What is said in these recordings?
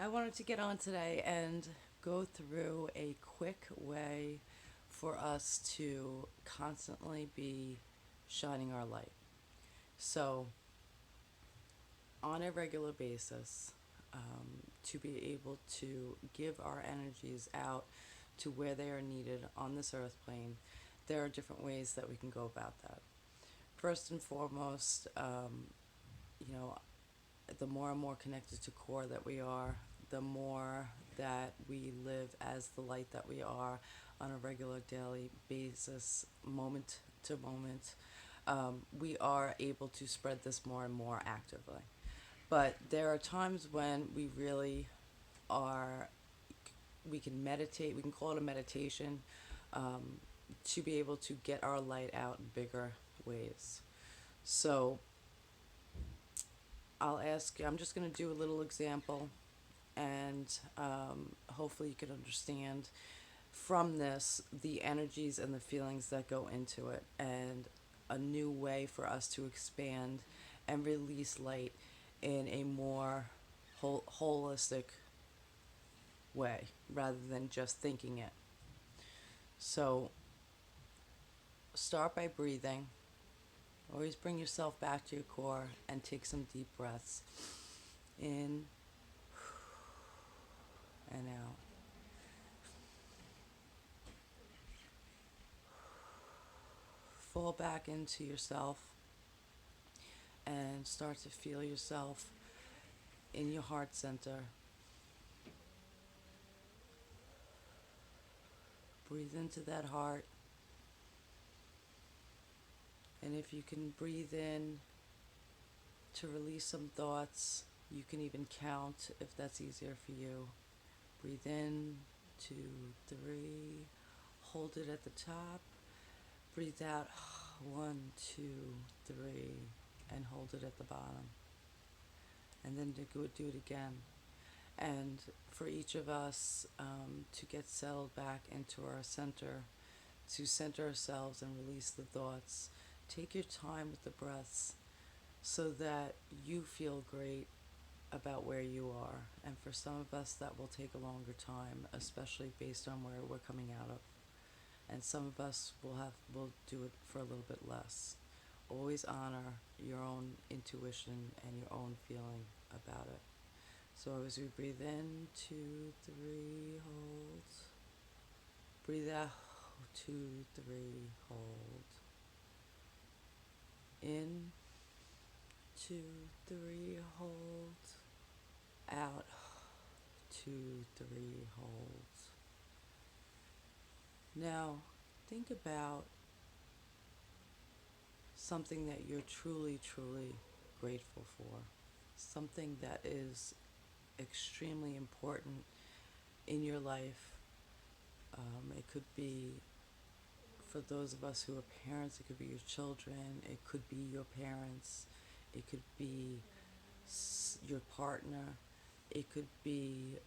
I wanted to get on today and go through a quick way for us to constantly be shining our light. So, on a regular basis, to be able to give our energies out to where they are needed on this earth plane, there are different ways that we can go about that. First and foremost, you know, the more and more connected to core that we are, the more that we live as the light that we are on a regular daily basis, moment to moment, we are able to spread this more and more actively. But there are times when we really are, we can meditate, we can call it a meditation, um, to be able to get our light out in bigger ways. So I'll ask you, I'm just going to do a little example, and hopefully you can understand from this the energies and the feelings that go into it, and a new way for us to expand and release light in a more holistic way rather than just thinking it. So start by breathing. Always bring yourself back to your core and take some deep breaths in and out. Fall back into yourself and start to feel yourself in your heart center. Breathe into that heart. And if you can breathe in to release some thoughts, you can even count if that's easier for you. Breathe in, 2, 3. Hold it at the top. Breathe out, 1, 2, 3, and hold it at the bottom. And then do it again. And for each of us, to get settled back into our center, to center ourselves and release the thoughts, take your time with the breaths so that you feel great about where you are. And for some of us, that will take a longer time, especially based on where we're coming out of. And some of us will do it for a little bit less. Always honor your own intuition and your own feeling about it. So as we breathe in, 2, 3, hold. Breathe out, 2, 3, hold. In, 2, 3, hold. Out, 2, 3, hold. Now, think about something that you're truly, truly grateful for. Something that is extremely important in your life. It could be, for those of us who are parents, it could be your children, it could be your parents, it could be your partner, it could be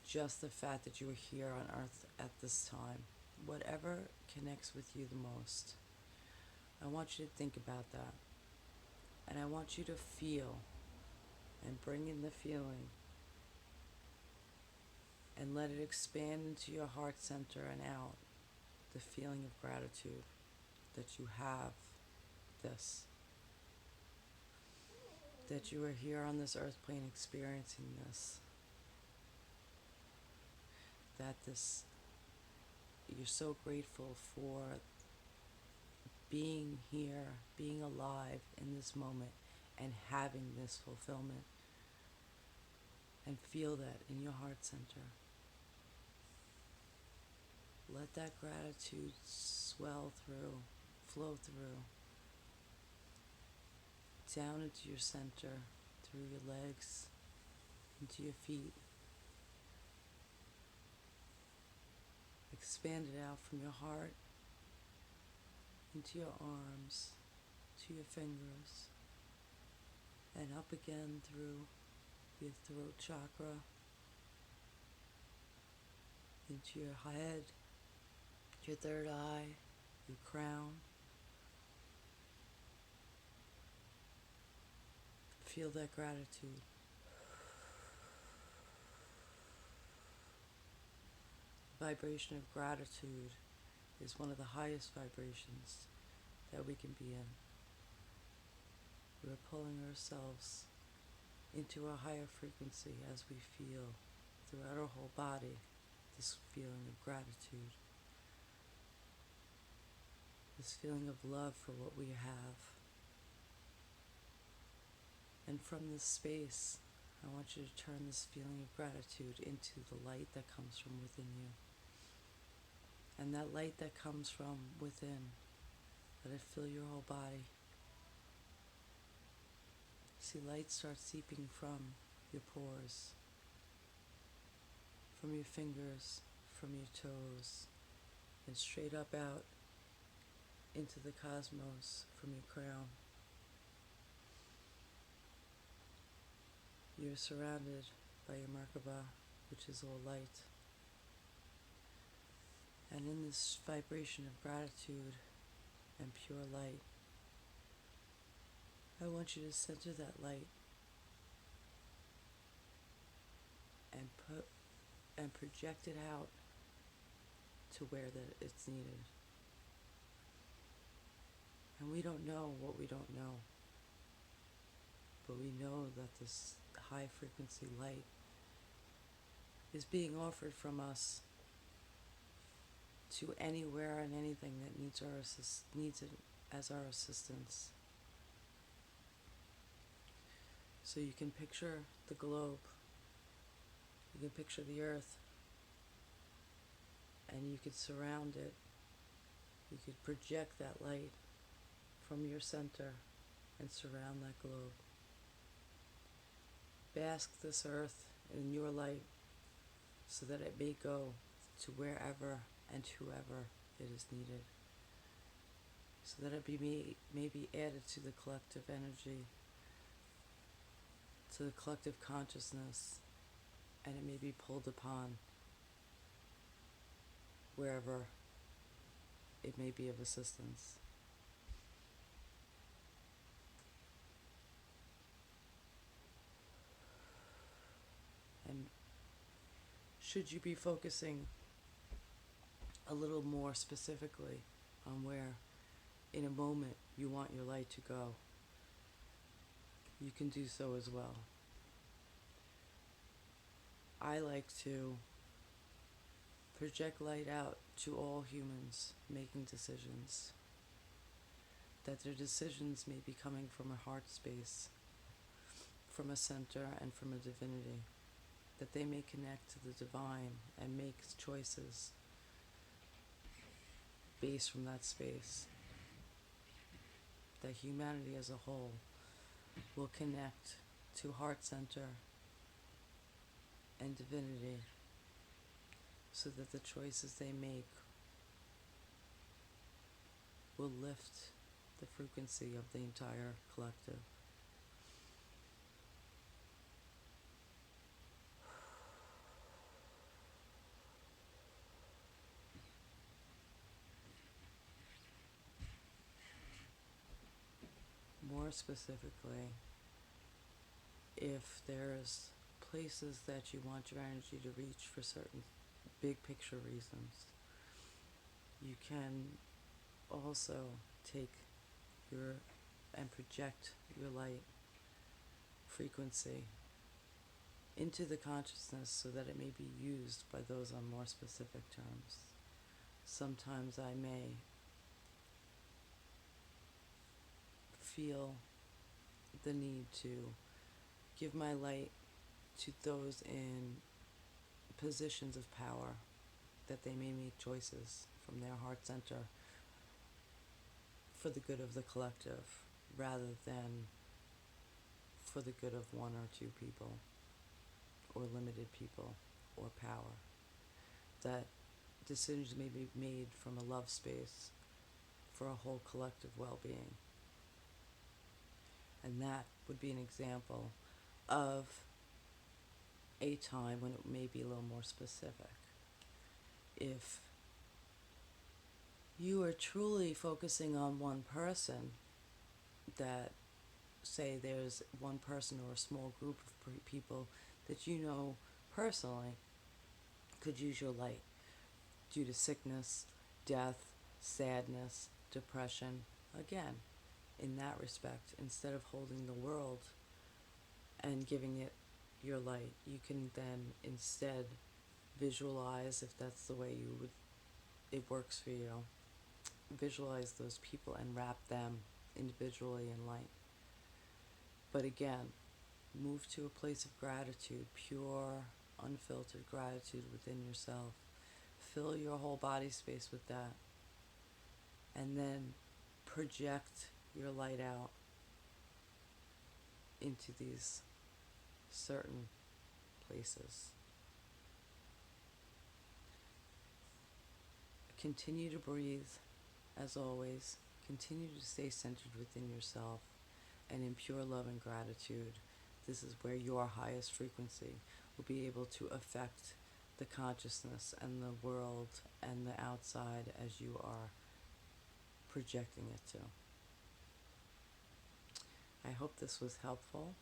just the fact that you are here on earth at this time. Whatever connects with you the most. I want you to think about that. And I want you to feel and bring in the feeling and let it expand into your heart center and out. The feeling of gratitude that you have this, that you are here on this earth plane experiencing this, that this, you're so grateful for being here, being alive in this moment and having this fulfillment, and feel that in your heart center. Let that gratitude swell through, flow through, down into your center, through your legs, into your feet. Expand it out from your heart, into your arms, to your fingers, and up again through your throat chakra, into your head, your third eye, your crown. Feel that gratitude. vibration of gratitude is one of the highest vibrations that we can be in. We're pulling ourselves into a higher frequency as we feel throughout our whole body this feeling of gratitude, this feeling of love for what we have. And from this space, I want you to turn this feeling of gratitude into the light that comes from within you. And that light that comes from within, let it fill your whole body. See light start seeping from your pores, from your fingers, from your toes, and straight up out into the cosmos from your crown. You're surrounded by your Merkaba, which is all light. And in this vibration of gratitude and pure light, I want you to center that light and project it out to where that it's needed. And we don't know what we don't know, but we know that this high frequency light is being offered from us to anywhere and anything that needs it as our assistance. So you can picture the globe, you can picture the earth, and you could surround it. You could project that light from your center and surround that globe. Bask this earth in your light so that it may go to wherever and whoever it is needed, so that it may be added to the collective energy, to the collective consciousness, and it may be pulled upon wherever it may be of assistance. And should you be focusing a little more specifically on where in a moment you want your light to go, you can do so as well. I like to project light out to all humans making decisions, that their decisions may be coming from a heart space, from a center and from a divinity, that they may connect to the divine and make choices based from that space, that humanity as a whole will connect to heart center and divinity, so that the choices they make will lift the frequency of the entire collective. More specifically, if there's places that you want your energy to reach for certain big picture reasons, you can also take and project your light frequency into the consciousness so that it may be used by those on more specific terms. Sometimes I may feel the need to give my light to those in positions of power, that they may make choices from their heart center for the good of the collective rather than for the good of one or two people or limited people or power. That decisions may be made from a love space for a whole collective well-being. And that would be an example of a time when it may be a little more specific. If you are truly focusing on one person, that say there's one person or a small group of people that you know personally could use your light due to sickness, death, sadness, depression. Again, in that respect, instead of holding the world and giving it your light, you can then instead visualize, if that's the way it works for you, visualize those people and wrap them individually in light. But again, move to a place of gratitude, pure, unfiltered gratitude within yourself. Fill your whole body space with that. And then project your light out into these certain places. Continue to breathe, as always. Continue to stay centered within yourself and in pure love and gratitude. This is where your highest frequency will be able to affect the consciousness and the world and the outside as you are projecting it to. I hope this was helpful.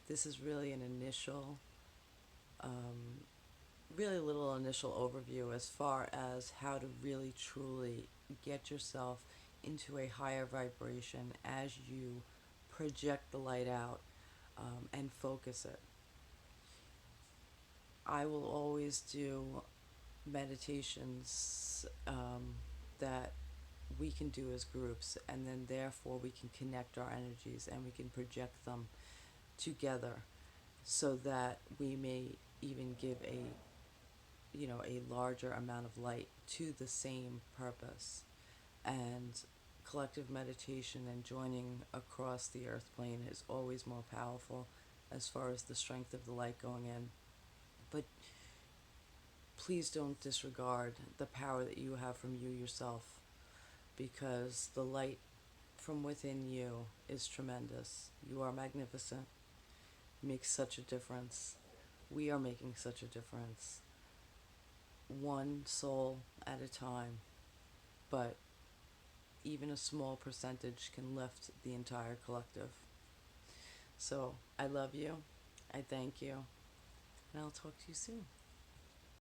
This is really an initial, really little initial overview as far as how to really truly get yourself into a higher vibration as you project the light out and focus it. I will always do meditations that we can do as groups, and then therefore we can connect our energies and we can project them together so that we may even give a larger amount of light to the same purpose. And collective meditation and joining across the earth plane is always more powerful as far as the strength of the light going in. But please don't disregard the power that you have from you yourself, because the light from within you is tremendous. You are magnificent. You make such a difference. We are making such a difference. One soul at a time. But even a small percentage can lift the entire collective. So I love you. I thank you. And I'll talk to you soon.